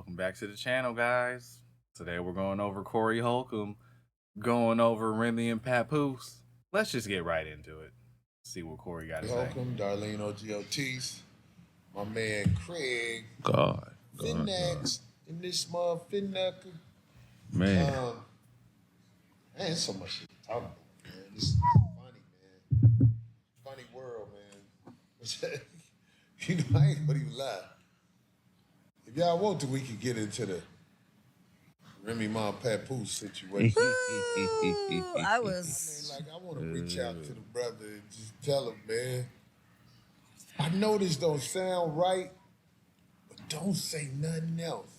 Welcome back to the channel, guys. Today we're going over Corey Holcomb, going over Remy and Papoose. Let's just get right into it. See what Corey got to say. Holcomb, Darlene OGOTs, my man Craig, God. Finnex, in this motherfucker. Man. Man, so much shit to talk about, man. This is funny, man. Funny world, man. You know, I ain't gonna even lie. If y'all want to, we could get into the Remy Mom Papoose situation. I was. I want to reach out to the brother and just tell him, man, I know this don't sound right, but don't say nothing else.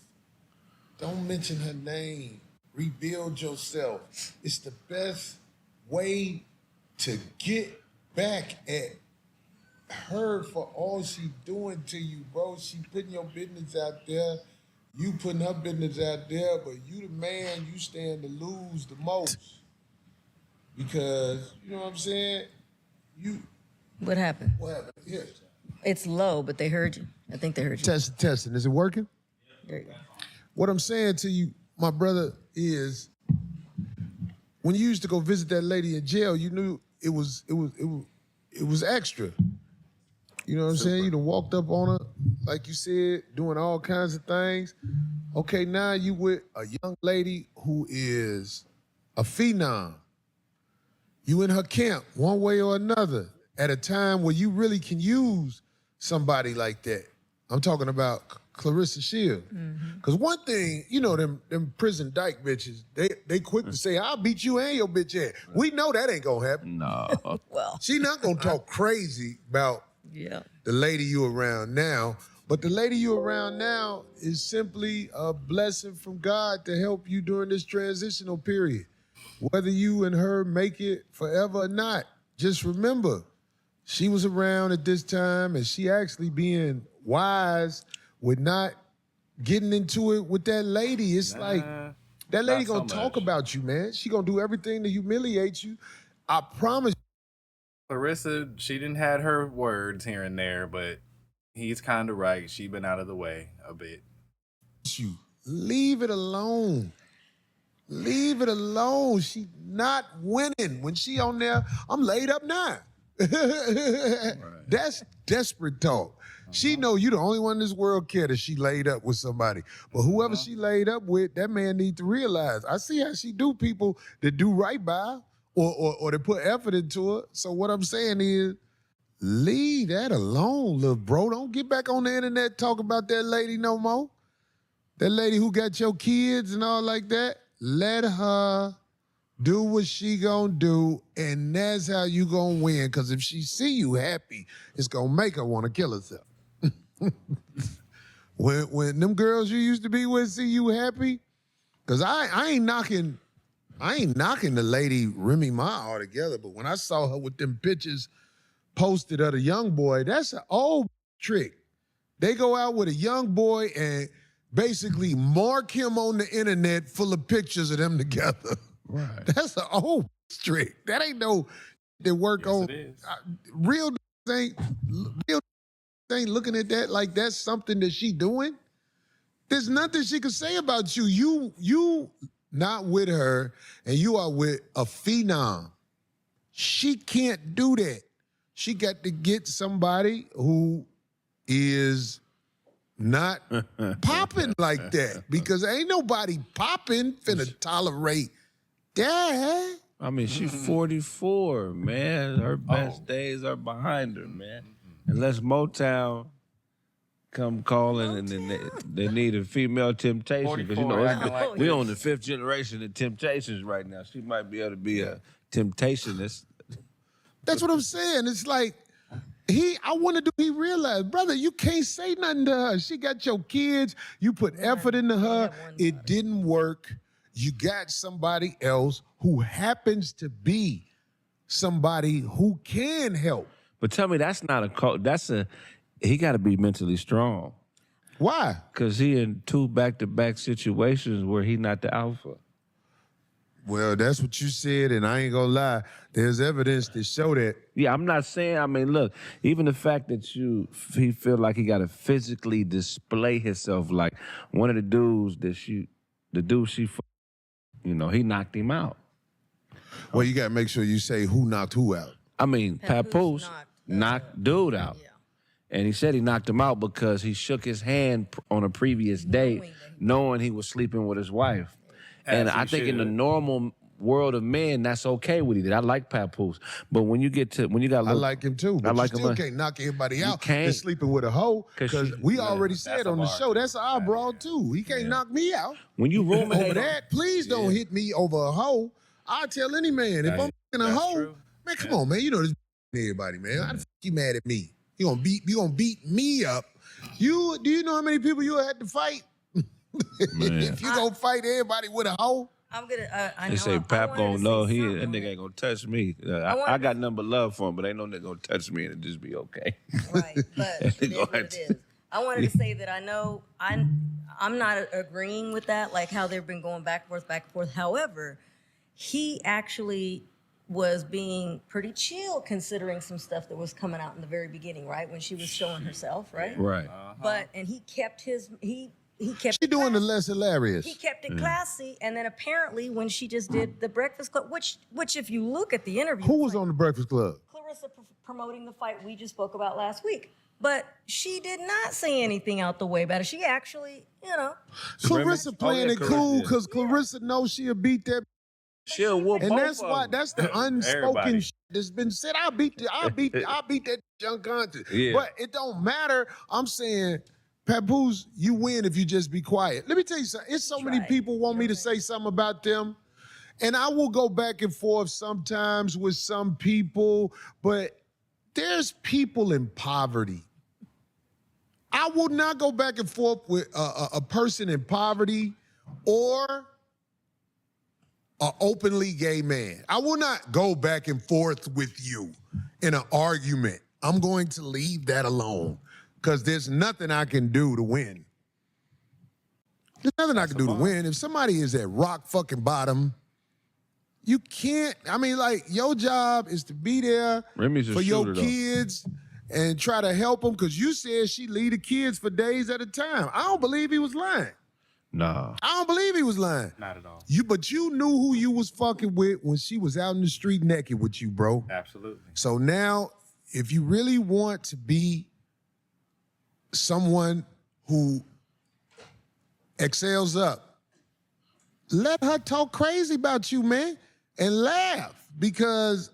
Don't mention her name. Rebuild yourself. It's the best way to get back at her for all she doing to you, bro. She putting your business out there. You putting her business out there, but you the man, you stand to lose the most. Because, you know what I'm saying? What happened? What happened? Yeah. It's low, but they heard you. I think they heard you. Testing. Is it working? There you go. What I'm saying to you, my brother, is when you used to go visit that lady in jail, you knew it was extra. You know what I'm saying? You done walked up on her, like you said, doing all kinds of things. Okay, now you with a young lady who is a phenom. You in her camp, one way or another, at a time where you really can use somebody like that. I'm talking about Claressa Shield. Because one thing, you know, them prison dyke bitches, they quick to say, I'll beat you and your bitch ass. We know that ain't gonna happen. No. Well, She not gonna talk crazy about yeah. the lady you around now. But the lady you around now is simply a blessing from God to help you during this transitional period. Whether you and her make it forever or not, just remember, she was around at this time and she actually being wise with not getting into it with that lady. It's like, that lady gonna talk about you, man. She gonna do everything to humiliate you. I promise. Claressa, she didn't had her words here and there, but he's kind of right. She been out of the way a bit. You leave it alone. Leave it alone. She not winning. When she on there, I'm laid up now. Right. That's desperate talk. She know you the only one in this world care that she laid up with somebody. But whoever she laid up with, that man need to realize. I see how she do people that do right by her or that put effort into her. So what I'm saying is, leave that alone, little bro. Don't get back on the internet talking about that lady no more. That lady who got your kids and all like that, let her do what she gonna do, and that's how you gonna win. Because if she see you happy, it's gonna make her want to kill herself. when them girls you used to be with see you happy, because I ain't knocking the lady Remy Ma altogether, but when I saw her with them pictures posted of the young boy, that's an old trick. They go out with a young boy and basically mark him on the internet full of pictures of them together. Right. That's an old trick. That ain't no that work on. Real ain't looking at that like that's something that she doing. There's nothing she could say about you. You not with her, and you are with a phenom. She can't do that. She got to get somebody who is not popping like that, because ain't nobody popping finna tolerate that. I mean, she's 44, man. Her best days are behind her, man. Unless Motown come calling and then they need a female temptation. Because, you know, we on the 5th generation of Temptations right now. She might be able to be a temptationist. That's what I'm saying. It's like, he realized, brother, you can't say nothing to her. She got your kids. You put effort into her. It didn't work. You got somebody else who happens to be somebody who can help. But tell me, that's not he got to be mentally strong. Why? Because he in 2 back-to-back situations where he not the alpha. Well, that's what you said, and I ain't gonna lie. There's evidence to show that. Yeah, I'm not saying. I mean, look, even the fact that he feel like he got to physically display himself, like one of the dudes he knocked him out. Well, you gotta make sure you say who knocked who out. I mean, Papoose knocked dude out. Yeah. And he said he knocked him out because he shook his hand on a previous date, knowing he was sleeping with his wife. And I think in the normal world of men, that's okay what he did. I like Papoose. But when you got I like him too. But I like you still him. can't knock everybody out can't. that's sleeping with a hoe. Because we already said on the show, that's our broad too. He can't knock me out. When you over that, please don't hit me over a hoe. I tell any man, if I'm in a hoe, man, come on, man. You know this everybody, man. How the fuck you mad at me? You gonna beat me up? Do you know how many people you had to fight? If you gonna fight everybody with a hoe? I'm gonna. I know. They say Pap gonna know that nigga ain't gonna touch me. I got nothing but love for him, but ain't no nigga gonna touch me and it just be okay. Right, but it is what it is. I wanted to say that I know I'm not agreeing with that, like how they've been going back and forth. However, he actually was being pretty chill considering some stuff that was coming out in the very beginning, right? When she was showing herself, right? Right. But he kept he kept She doing the less hilarious. He kept it classy, and then apparently when she just did the Breakfast Club, which if you look at the interview, Who was on the Breakfast Club? Claressa promoting the fight we just spoke about last week. But she did not say anything out the way about it. She actually, Claressa playing it cool because Claressa knows she'll beat that. She'll whoop And both that's the unspoken shit that's been said. I'll beat that unconscious. Yeah. But it don't matter. I'm saying, Papoose, you win if you just be quiet. Let me tell you something. It's so many people want me to say something about them. And I will go back and forth sometimes with some people, but there's people in poverty. I will not go back and forth with a person in poverty or an openly gay man. I will not go back and forth with you in an argument. I'm going to leave that alone because there's nothing I can do to win. There's nothing I can do to win. If somebody is at rock fucking bottom, you can't. I mean, like, your job is to be there for your kids and try to help them because you said she leave the kids for days at a time. I don't believe he was lying. Nah. I don't believe he was lying. Not at all. But you knew who you was fucking with when she was out in the street naked with you, bro. Absolutely. So now, if you really want to be someone who excels up, let her talk crazy about you, man, and laugh. Because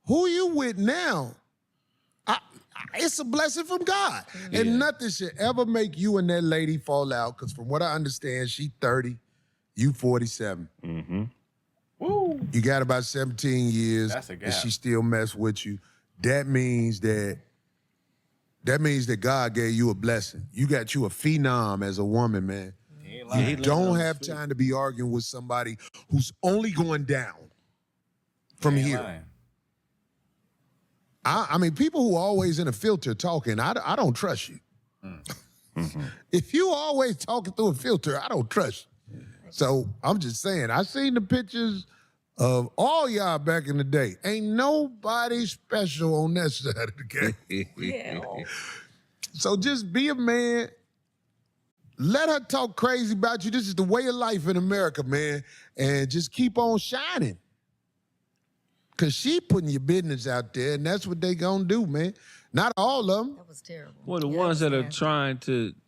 who you with now, it's a blessing from God. Yeah. And nothing should ever make you and that lady fall out, because from what I understand, she 30, you 47. Mm-hmm. Woo. You got about 17 years. That's a gap. And she still mess with you. That means that God gave you a blessing. You got you a phenom as a woman, man. You don't have time to be arguing with somebody who's only going down from here. Lying. I mean, people who are always in a filter talking, I don't trust you. Mm-hmm. If you always talking through a filter, I don't trust you. So I'm just saying, I seen the pictures of all y'all back in the day. Ain't nobody special on that side of the game. Yeah. So just be a man. Let her talk crazy about you. This is the way of life in America, man. And just keep on shining. Because she putting your business out there, and that's what they gonna do, man. Not all of them. That was terrible. Well, the ones that are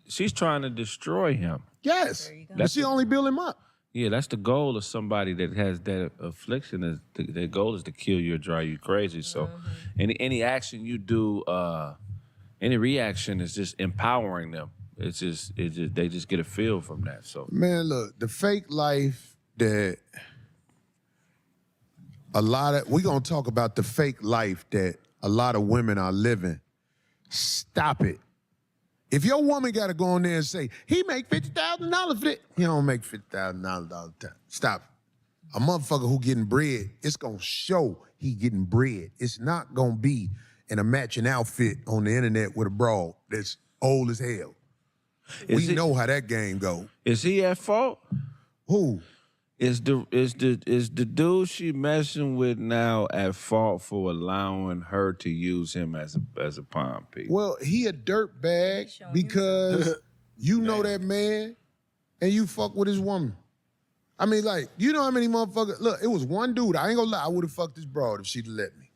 she's trying to destroy him. Yes. But she only build him up. Yeah, that's the goal of somebody that has that affliction. Their goal is to kill you or drive you crazy. So any action you do, any reaction is just empowering them. It's just they just get a feel from that. So man, look, the fake life that we're gonna talk about the fake life that a lot of women are living. Stop it. If your woman gotta go in there and say, he make $50,000 for it, he don't make $50,000 all the time. Stop it. A motherfucker who getting bread, it's gonna show he getting bread. It's not gonna be in a matching outfit on the internet with a broad that's old as hell. We know how that game go. Is he at fault? Who? Is the dude she messing with now at fault for allowing her to use him as a palm piece? Well, he a dirt bag because you know that man and you fuck with his woman. I mean, like, you know how many motherfuckers... Look, it was one dude. I ain't gonna lie. I would have fucked this broad if she'd have let me.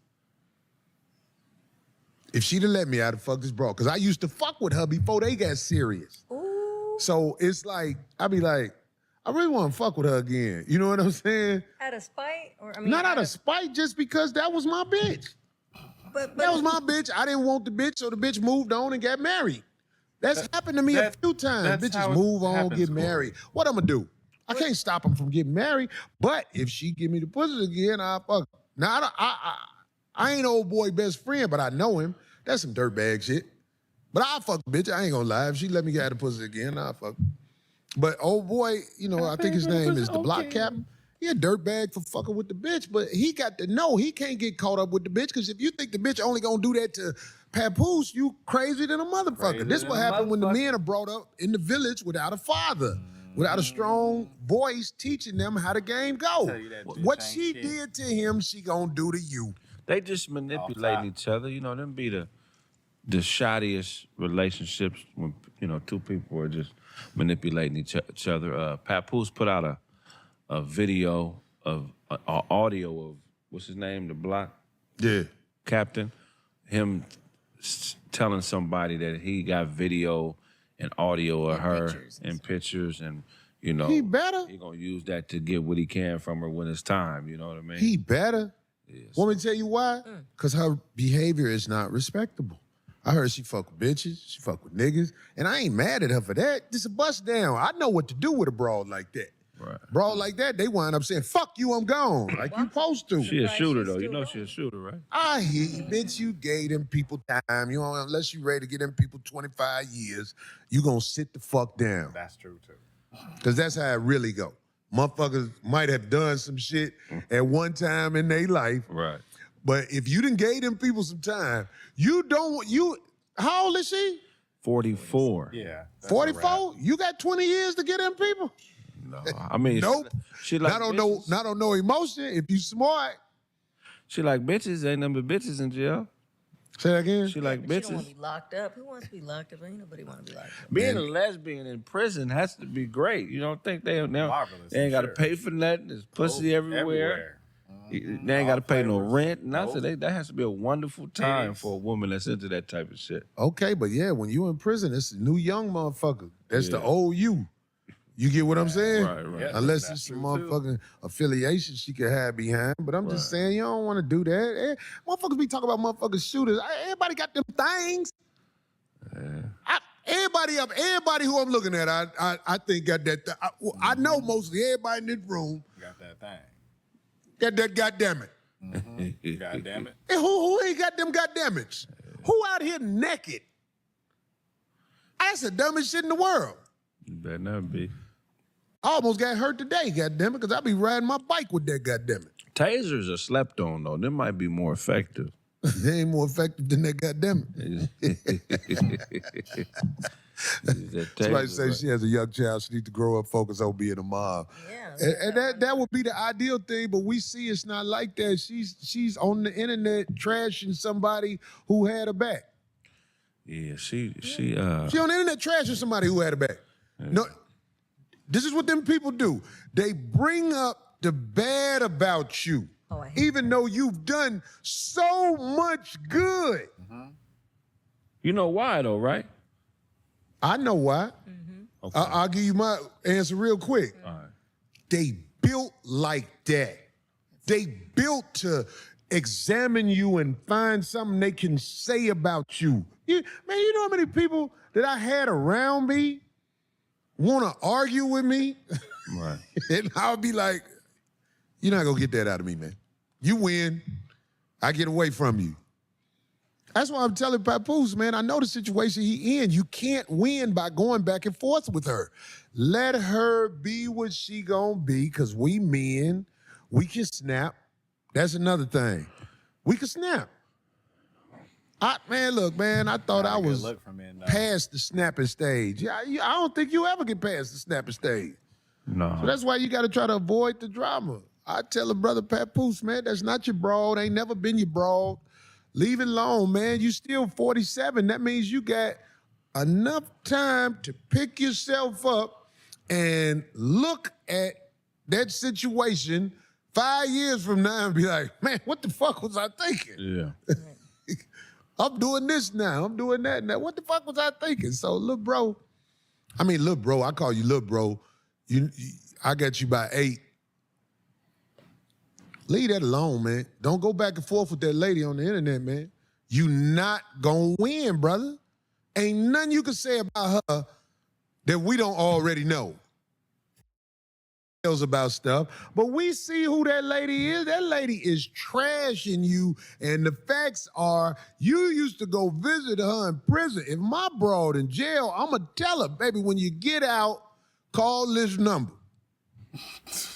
If she'd have let me, I'd have fucked this broad. Because I used to fuck with her before they got serious. Ooh. So it's like, I'd be like, I really want to fuck with her again. You know what I'm saying? Out of spite? Or I mean, Not out of spite, just because that was my bitch. But That was my bitch. I didn't want the bitch, so the bitch moved on and got married. That's happened to me a few times. that's how Bitches it move on, happens, get married. What I'm gonna do? I can't stop them from getting married, but if she give me the pussy again, I'll fuck her. Now, I ain't old boy best friend, but I know him. That's some dirtbag shit. But I'll fuck the bitch. I ain't gonna lie. If she let me get the pussy again, I'll fuck her. But old boy, you know, I think his name is the block captain. He a dirtbag for fucking with the bitch, but he got to know he can't get caught up with the bitch, because if you think the bitch only gonna do that to Papoose, you crazy than a motherfucker. This what happened when the men are brought up in the village without a father, without a strong voice teaching them how the game go. What she did to him, she gonna do to you. They just manipulating each other. You know, them be the shoddiest relationships when, you know, two people are just manipulating each other. Papoose put out a video of audio of, what's his name, the block captain, him telling somebody that he got video and audio of her and pictures, and you know, he better. He gonna use that to get what he can from her when it's time. You know what I mean? He better. Want me to tell you why? Because her behavior is not respectable. I heard she fuck with bitches, she fuck with niggas, and I ain't mad at her for that. Just a bust down. I know what to do with a broad like that. Right. Broad like that, they wind up saying, fuck you, I'm gone. Like you supposed to. She a shooter, though. You know she a shooter, right? I hear you, bitch. You gave them people time. You know, unless you ready to get them people 25 years, you gonna sit the fuck down. That's true, too. Because that's how it really go. Motherfuckers might have done some shit at one time in their life. Right. But if you done gave them people some time, how old is she? 44. Yeah. 44? You got 20 years to get them people? No, I mean, Nope. She like not on no emotion. If you smart. She like bitches. Ain't number bitches in jail. Say that again? She like But you don't bitches. want to be locked up. Who wants to be locked up? Ain't nobody want to be locked up. Being a lesbian in prison has to be great. You don't think they ain't got to pay for nothing? There's pussy everywhere. They ain't got to pay no rent. Nothing. That has to be a wonderful time for a woman that's into that type of shit. Okay, but yeah, when you in prison, it's a new young motherfucker. That's the old you. You get what I'm saying? Right. Yeah, Unless it's some motherfucking affiliation she could have behind. But I'm just saying, you don't want to do that. Motherfuckers be talking about motherfucking shooters. Everybody got them things. Everybody who I'm looking at, I think got that. I know mostly everybody in this room Got that thing. got that goddamn it. Mm-hmm. God damn it. And who ain't got them goddammits? Who out here naked? That's the dumbest shit in the world. You better not be. I almost got hurt today, goddamn it, because I be riding my bike with that, goddamn it. Tasers are slept on, though. Them might be more effective. They ain't more effective than that, goddamn it. Somebody say she has a young child, she needs to grow up, focus on being a mom. Yeah. And that would be the ideal thing, but we see it's not like that. She's on the internet trashing somebody who had her back. Yeah, she She on the internet trashing somebody who had her back. No, this is what them people do. They bring up the bad about you, even though you've done so much good. You know why, though, right? I know why. Okay. I'll give you my answer real quick. All right. They built like that. They built to examine you and find something they can say about you. You know how many people that I had around me want to argue with me? Right. And I'll be like, you're not going to get that out of me, man. You win. I get away from you. That's why I'm telling Papoose, man, I know the situation he in. You can't win by going back and forth with her. Let her be what she gonna be, because we men, we can snap. That's another thing. We can snap. Look, man, I thought I was past the snapping stage. I don't think you ever get past the snapping stage. No. So that's why you got to try to avoid the drama. I tell a brother Papoose, man, that's not your broad. Ain't never been your broad. Leave it alone, man. You still 47. That means you got enough time to pick yourself up and look at that situation 5 years from now and be like, man, what the fuck was I thinking? Yeah. I'm doing this now. I'm doing that now. What the fuck was I thinking? So, little bro, I call you little bro. I got you by 8. Leave that alone, man. Don't go back and forth with that lady on the internet, man. You not gonna win, brother. Ain't nothing you can say about her that we don't already know. About stuff, but we see who that lady is. That lady is trashing you, and the facts are you used to go visit her in prison. If my broad in jail, I'ma tell her, baby, when you get out, call this number.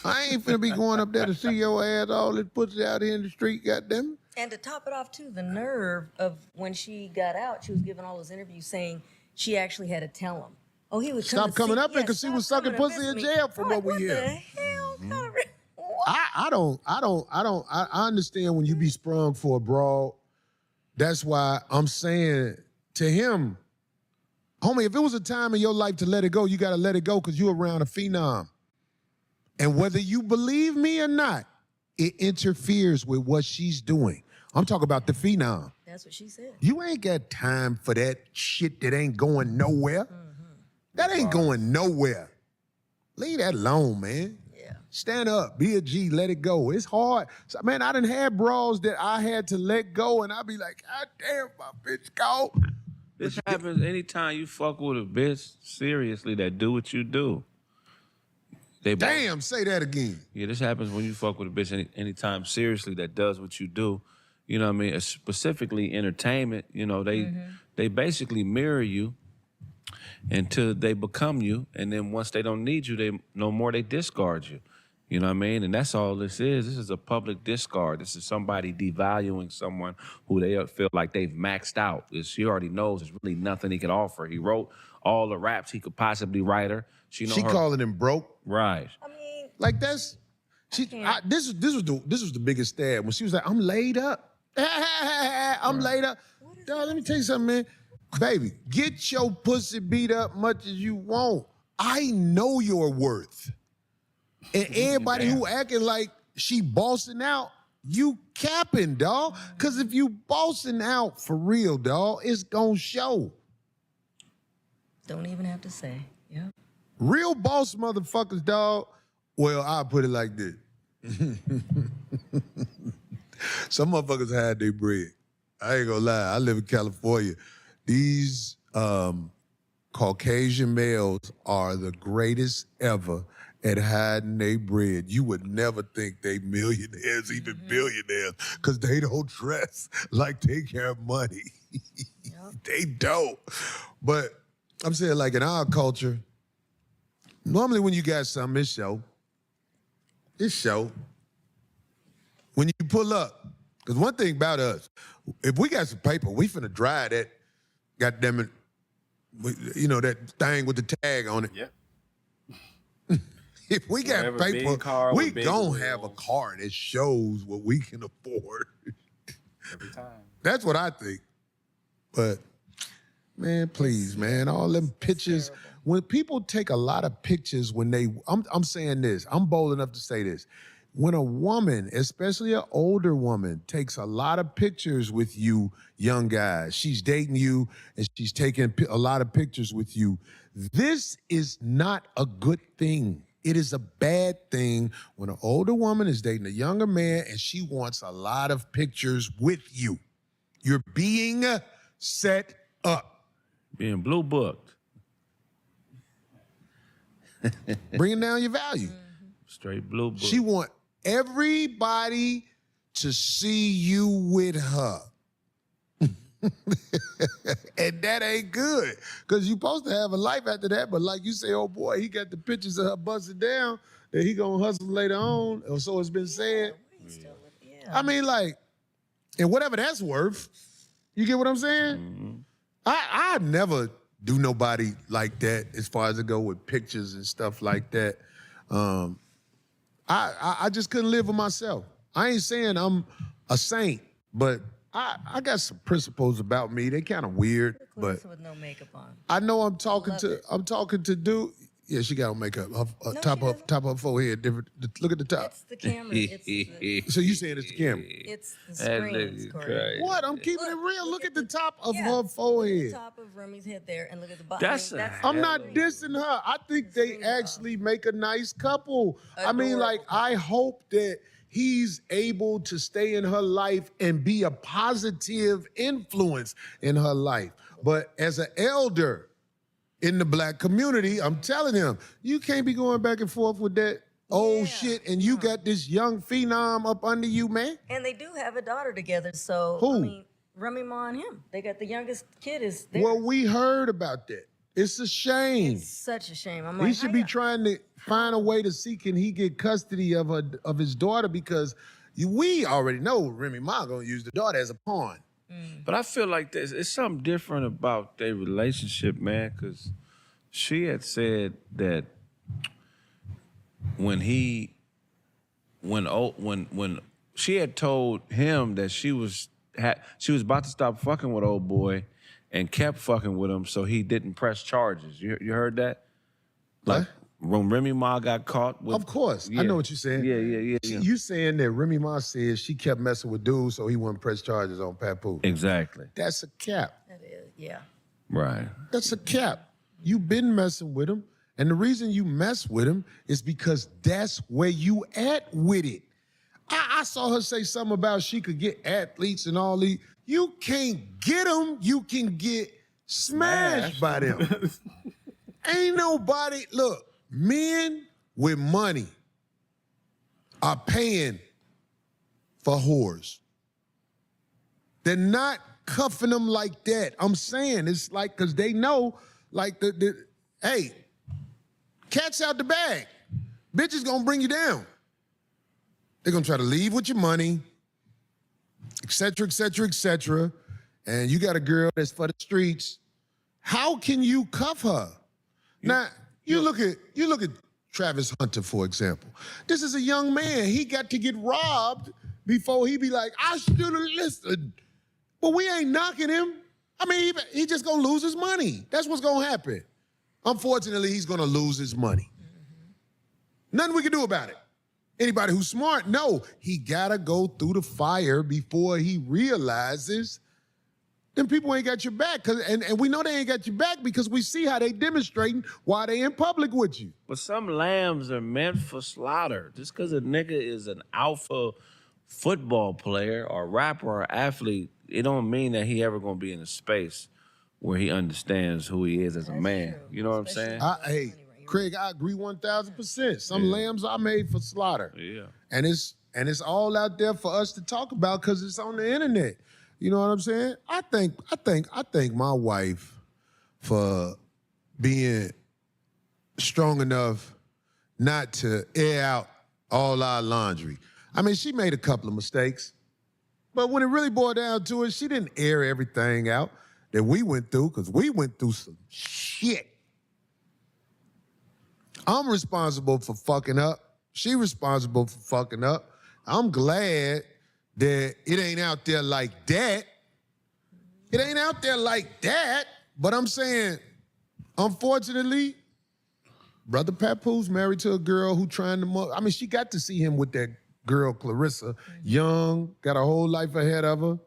I ain't finna be going up there to see your ass all this pussy out here in the street, goddamn. And to top it off, too, the nerve of when she got out, she was giving all those interviews saying she actually had to tell him. Oh, he would stop coming up here because she was sucking pussy in jail from what we hear. What the hell? Kind of I understand when you be sprung for a broad. That's why I'm saying to him, homie, if it was a time in your life to let it go, you got to let it go because you're around a phenom. And whether you believe me or not, it interferes with what she's doing. I'm talking about the phenom. That's what she said. You ain't got time for that shit that ain't going nowhere. That ain't going nowhere. Leave that alone, man. Yeah. Stand up, be a G, let it go. It's hard. So, man, I done had bras that I had to let go, and I be like, God damn, my bitch go. This happens anytime you fuck with a bitch seriously that do what you do. Damn, say that again. Yeah, this happens when you fuck with a bitch anytime seriously that does what you do. You know what I mean? Specifically entertainment, you know, they basically mirror you until they become you, and then once they don't need you, they discard you. You know what I mean? And that's all this is. This is a public discard. This is somebody devaluing someone who they feel like they've maxed out. She already knows there's really nothing he can offer. He wrote all the raps he could possibly write her. She calling him broke. Right. I mean, like that's this was the biggest stab when she was like, I'm laid up. I'm laid up. Dog, let me tell you something, man. Baby, get your pussy beat up much as you want. I know your worth. And everybody who acting like she bossing out, you capping, dog. Because if you bossing out for real, dog, it's gonna show. don't even have to say. Yeah. Real boss motherfuckers, dog. Well, I'll put it like this. Some motherfuckers had their bread. I ain't gonna lie. I live in California. These Caucasian males are the greatest ever at hiding their bread. You would never think they millionaires, even billionaires, because they don't dress like they got money. They don't. But I'm saying, like, in our culture, normally when you got something, it's show. It's show. When you pull up, because one thing about us, if we got some paper, we finna dry that, goddamn it, you know, that thing with the tag on it. Yeah. If we got Whatever, paper, big car we with big gon' wheels. have a car that shows what we can afford. Every time. That's what I think. But, man, please, man, all them pictures. When people take a lot of pictures when I'm saying this, I'm bold enough to say this. When a woman, especially an older woman, takes a lot of pictures with you, young guys, she's dating you and she's taking a lot of pictures with you, this is not a good thing. It is a bad thing when an older woman is dating a younger man and she wants a lot of pictures with you. You're being set up. Being blue booked. Bringing down your value. Straight blue book. She want everybody to see you with her. And that ain't good. Because you're supposed to have a life after that, but like you say, oh boy, he got the pictures of her busted down that he gonna hustle later on, or so it's been said. I mean, like, and whatever that's worth, you get what I'm saying? I never do nobody like that as far as it go with pictures and stuff like that. I just couldn't live with myself. I ain't saying I'm a saint, but I got some principles about me. They kind of weird, but Claressa with no makeup on. I know I'm talking Love it. to dude. Yeah, she got on makeup. Top she of her forehead. Different. Look at the top. It's the camera. So you saying it's the camera? It's the That screens, nigga Corey. crazy. What? I'm keeping it real. Look at the top of her Look at forehead. the top of Remy's head there, and look at the bottom. That's I'm not dissing her. I think they actually make a nice couple. I mean, like, I hope that he's able to stay in her life and be a positive influence in her life. But as an elder in the black community, I'm telling him, you can't be going back and forth with that old shit, and you got this young phenom up under you, man. And they do have a daughter together, so Who? I mean, Remy Ma and him. They got the youngest kid is there. Well, we heard about that. It's a shame. It's such a shame. I'm He like, should how be y'all- trying to find a way to see can he get custody of his daughter, because we already know Remy Ma gonna use the daughter as a pawn. But I feel like it's something different about their relationship, man, because she had said that when she had told him that she was about to stop fucking with old boy and kept fucking with him, so he didn't press charges. You heard that? Like when Remy Ma got caught with, Of course, I know what you're saying. Yeah. You saying that Remy Ma said she kept messing with dudes so he wouldn't press charges on Papoose. Exactly. That's a cap. That is, yeah. Right. That's a cap. You been messing with him, and the reason you mess with him is because that's where you at with it. I saw her say something about she could get athletes and all these. You can't get them. You can get smashed by them. Ain't nobody, look, men with money are paying for whores. They're not cuffing them like that. I'm saying it's like, because they know, like, hey, cat's out the bag. Bitch is gonna bring you down. They're gonna try to leave with your money, et cetera, et cetera, et cetera. And you got a girl that's for the streets. How can you cuff her? Now, you look at Travis Hunter, for example. This is a young man. He got to get robbed before he be like, I should have listened. But we ain't knocking him. I mean, he just gonna lose his money. That's what's gonna happen. Unfortunately, he's gonna lose his money. Nothing we can do about it. Anybody who's smart, no, he gotta go through the fire before he realizes them people ain't got your back. And we know they ain't got your back because we see how they demonstrating while they in public with you. But some lambs are meant for slaughter. Just because a nigga is an alpha football player or rapper or athlete, it don't mean that he ever gonna be in a space where he understands who he is as a man. true. You know what I'm saying? Hey, Craig, I agree 1,000%. Some lambs are made for slaughter. Yeah. And it's all out there for us to talk about because it's on the internet. You know what I'm saying? I thank my wife for being strong enough not to air out all our laundry. I mean, she made a couple of mistakes, but when it really boiled down to it, she didn't air everything out that we went through, because we went through some shit. I'm responsible for fucking up. She responsible for fucking up. I'm glad that it ain't out there like that. It ain't out there like that. But I'm saying, unfortunately, Brother Papoose married to a girl who trying to, I mean, she got to see him with that girl, Claressa, young, got a whole life ahead of her.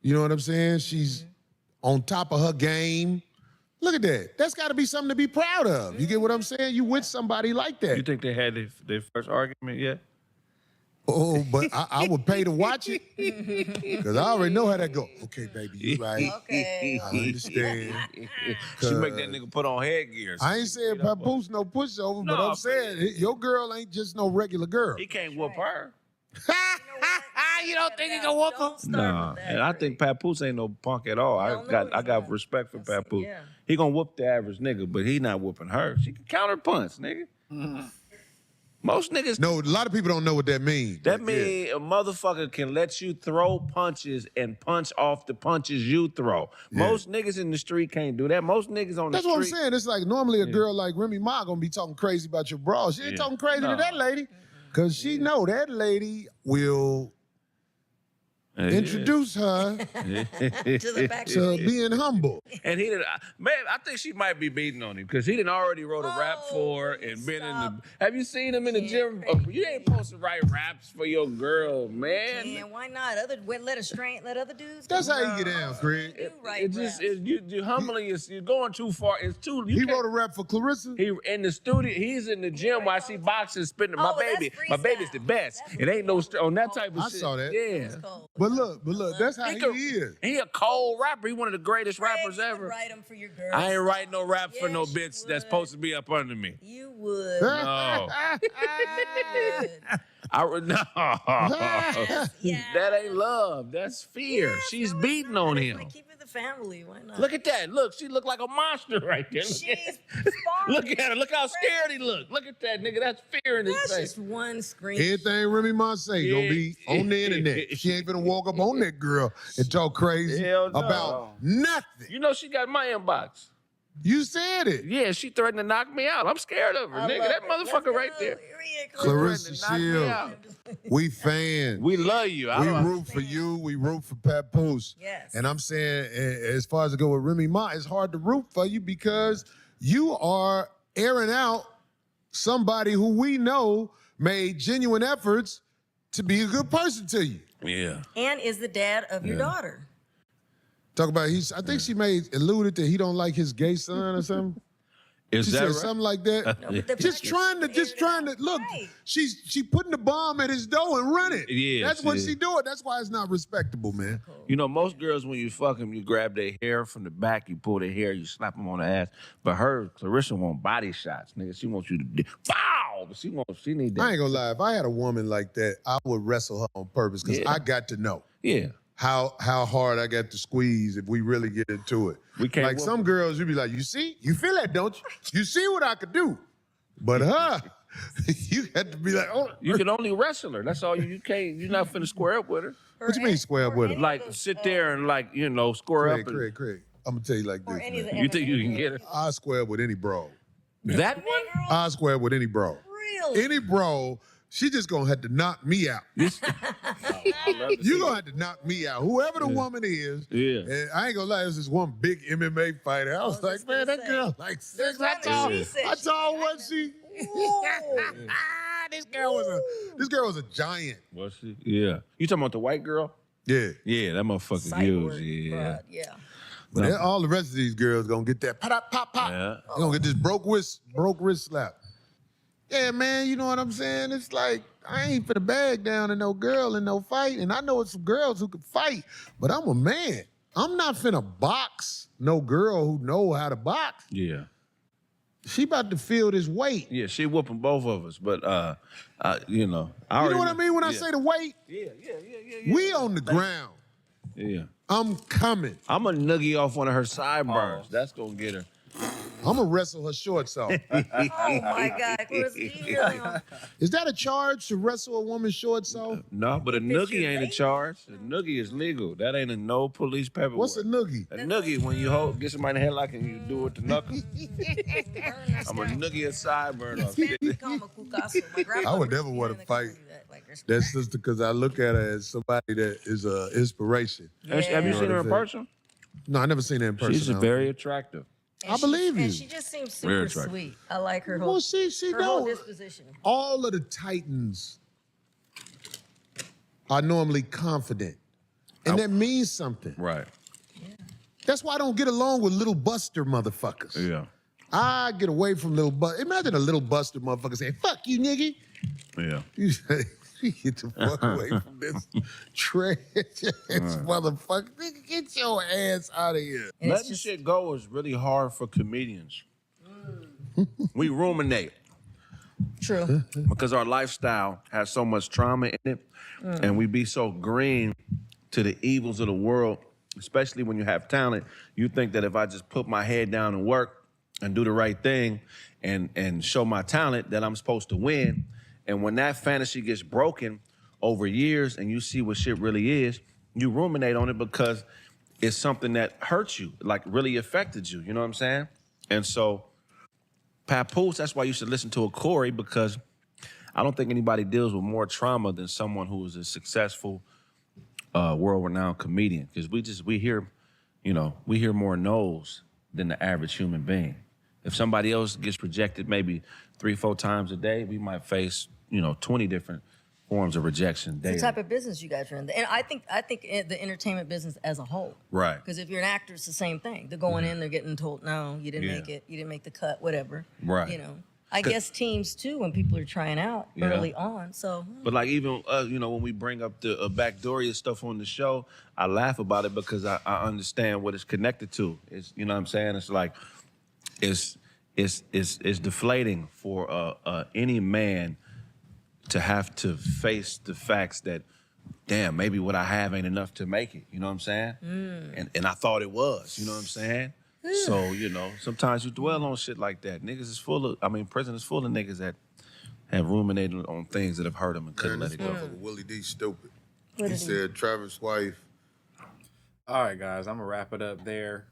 You know what I'm saying? She's on top of her game. Look at that. That's got to be something to be proud of. You get what I'm saying? You with somebody like that. You think they had their first argument yet? Oh, but I would pay to watch it because I already know how that go. Okay, baby, you right. Okay. I understand. She make that nigga put on headgear. I ain't saying Papoose no pushover, but No, I'm saying your girl ain't just no regular girl. He can't whoop her. You don't think he can whoop her? Don't start Nah, with that, and I Greg. think Papoose ain't no punk at all. No, no, I he's got not. respect for That's- Papoose. yeah. He gonna whoop the average nigga, but he not whooping her. She can counter punch, nigga. Most niggas. No, a lot of people don't know what that means. That means a motherfucker can let you throw punches and punch off the punches you throw. Most niggas in the street can't do that. Most niggas on the street. That's what I'm saying. It's like normally a girl like Remy Ma gonna be talking crazy about your bra. She ain't talking crazy to that lady. Because she know that lady will introduce her to being humble. And he did, man, I think she might be beating on him because he didn't already wrote a rap for her and been in the. Have you seen him in the gym? You ain't supposed to write raps for your girl, man. Yeah, why not? Let other dudes. That's how you get down, Craig. You humbling you're going too far. It's too. He wrote a rap for Claressa. He in the studio. He's in the gym while I see boxing spitting. My baby's the best. It ain't no on that type of shit. I saw that. Yeah. But look, that's how he is. He a cold rapper. He one of the greatest rappers ever. Write them for your girl. I ain't writing no raps for no bitch that's supposed to be up under me. You would. No. No. That ain't love. That's fear. Yes, She's no, beating it's not. on It's him. like, keep it the family. Why not? Look at that. Look, she looked like a monster right there. She's Look at her. Look how scared he look. Look at that nigga. That's fear in his That's face. just one screen. Everything Remy Ma say gonna be on the internet. She ain't gonna walk up on that girl and talk crazy Hell no. about nothing. You know she got my inbox. You said it. Yeah, she threatened to knock me out. I'm scared of her, I nigga. love That it. motherfucker Let's right go. there. Claressa Knock me Shield. out. We fans. We love you. We root for you. We root for Papoose. Yes. And I'm saying, as far as I go with Remy Ma, it's hard to root for you because you are airing out somebody who we know made genuine efforts to be a good person to you. Yeah. And is the dad of your daughter. Talk about I think she alluded that he don't like his gay son or something. Is She that said right? something like that. No, but the Just fact trying to look. Right. She putting the bomb at his door and running. Yeah, That's what she she doing. That's why it's not respectable, man. You know, most girls, when you fuck them, you grab their hair from the back, you pull their hair, you slap them on the ass. But Claressa want body shots, nigga. She wants you to foul. But she need that. I ain't gonna lie. If I had a woman like that, I would wrestle her on purpose because I got to know. Yeah. How hard I got to squeeze if we really get into it. We can't like some girls, you be like, you see, you feel that, don't you? You see what I could do, but her, you had to be like, oh. You can only wrestle her. That's all you can't. You're not finna square up with her. What you mean square up with her? Like sit there and square up. Craig. I'm gonna tell you like this. Man. You think you can get her? I square up with any bro. That one? I square up with any bro. Really? Any bro. She just gonna have to knock me out. You gonna have to knock me out. Whoever the woman is. Yeah. And I ain't gonna lie, there's this one big MMA fighter. I was like, man, that girl like six. I told what she. This girl was a giant. Was she? Yeah. You talking about the white girl? Yeah. Yeah, that motherfucker Cyborg, huge. Yeah. Yeah. But all the rest of these girls gonna get that pop, pop, pop. Yeah. They gonna get this broke wrist slap. Yeah, man, you know what I'm saying? It's like, I ain't finna bag down to no girl in no fight. And I know it's some girls who can fight, but I'm a man. I'm not finna box no girl who know how to box. Yeah. She about to feel this weight. Yeah, she whooping both of us, but you know. You know what I mean when I say the weight? Yeah. We on the ground. Yeah. I'm coming. I'm gonna nuggie off one of her sideburns. That's gonna get her. I'm gonna wrestle her shorts off. Oh my God, Claressa. Is that a charge to wrestle a woman's shorts off? No, but a it's noogie your ain't a baby. charge. A noogie is legal. That ain't a no police paperwork. What's a noogie? A noogie when you get somebody in the headlock and you do it with the knuckle. I'm a noogie a sideburn off. I would never want to fight that sister because I look at her as somebody that is an inspiration. Have you seen her in person? No, I never seen her in person. She's very attractive. I believe you. And she just seems Very super attractive. sweet. I like her whole, Well, she her whole don't. disposition. All of the Titans are normally confident. And that means something. Right. That's why I don't get along with little buster motherfuckers. Yeah. I get away from little buster. Imagine a little buster motherfucker saying, fuck you, nigga. Yeah. You say, get the fuck away from this trash ass motherfucker. Nigga, get your ass out of here. And it's Letting just- shit go is really hard for comedians. We ruminate True. because our lifestyle has so much trauma in it, and we be so green to the evils of the world, especially when you have talent. You think that if I just put my head down and work and do the right thing and show my talent, that I'm supposed to win. And when that fantasy gets broken over years and you see what shit really is, you ruminate on it because it's something that hurts you, like really affected you. You know what I'm saying? And so, Papoose, that's why you should listen to a Corey, because I don't think anybody deals with more trauma than someone who is a successful, world-renowned comedian. Because we hear more no's than the average human being. If somebody else gets rejected maybe 3-4 times a day, we might face 20 different forms of rejection daily. It's the type of business you guys are in, and I think the entertainment business as a whole. Right. Because if you're an actor, it's the same thing. They're going in, they're getting told, no, you didn't make it, you didn't make the cut, whatever. Right. I guess teams too, when people are trying out early on. So, but like even when we bring up the backdooria stuff on the show, I laugh about it because I understand what it's connected to. It's what I'm saying. It's like it's deflating for any man to have to face the facts that, damn, maybe what I have ain't enough to make it. You know what I'm saying? And I thought it was. You know what I'm saying? So, sometimes you dwell on shit like that. Prison is full of niggas that have ruminated on things that have hurt them and couldn't let it go. Willie D stupid. What He did he- said Travis' wife. All right, guys, I'm gonna wrap it up there.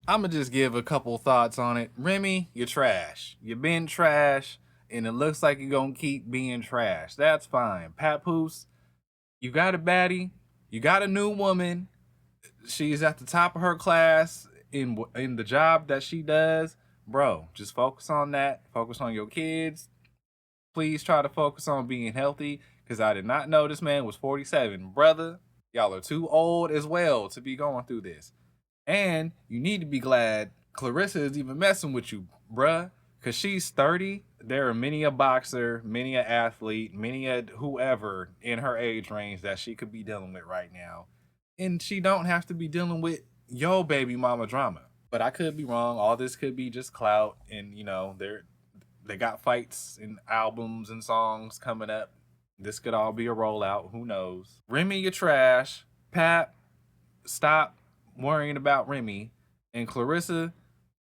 I'm gonna just give a couple thoughts on it. Remy, you're trash. You've been trash, and it looks like you're gonna keep being trash. That's fine. Papoose, you got a baddie. You got a new woman. She's at the top of her class in the job that she does. Bro, just focus on that. Focus on your kids. Please try to focus on being healthy, because I did not know this man was 47. Brother, y'all are too old as well to be going through this. And you need to be glad Claressa is even messing with you, bruh, because she's 30. There are many a boxer, many a athlete, many a whoever in her age range that she could be dealing with right now. And she don't have to be dealing with yo baby mama drama. But I could be wrong. All this could be just clout. And, they got fights and albums and songs coming up. This could all be a rollout. Who knows? Remy, you're trash. Pap, stop worrying about Remy. And Claressa,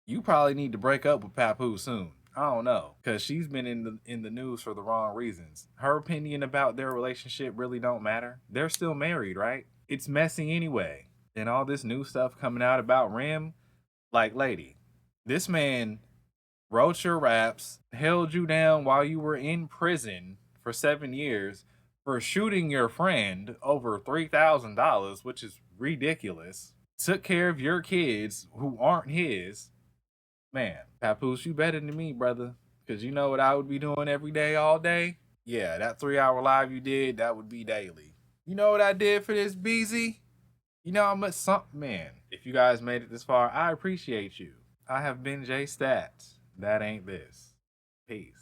you probably need to break up with Papoose soon. I don't know, because she's been in the news for the wrong reasons. Her opinion about their relationship really don't matter. They're still married, right? It's messy anyway. And all this new stuff coming out about Rem, like, lady, this man wrote your raps, held you down while you were in prison for 7 years for shooting your friend over $3,000, which is ridiculous. Took care of your kids who aren't his. Man, Papoose, you better than me, brother. Because you know what I would be doing every day, all day? Yeah, that 3-hour live you did, that would be daily. You know what I did for this, BZ? You know how much man, if you guys made it this far, I appreciate you. I have been J Stats. That ain't this. Peace.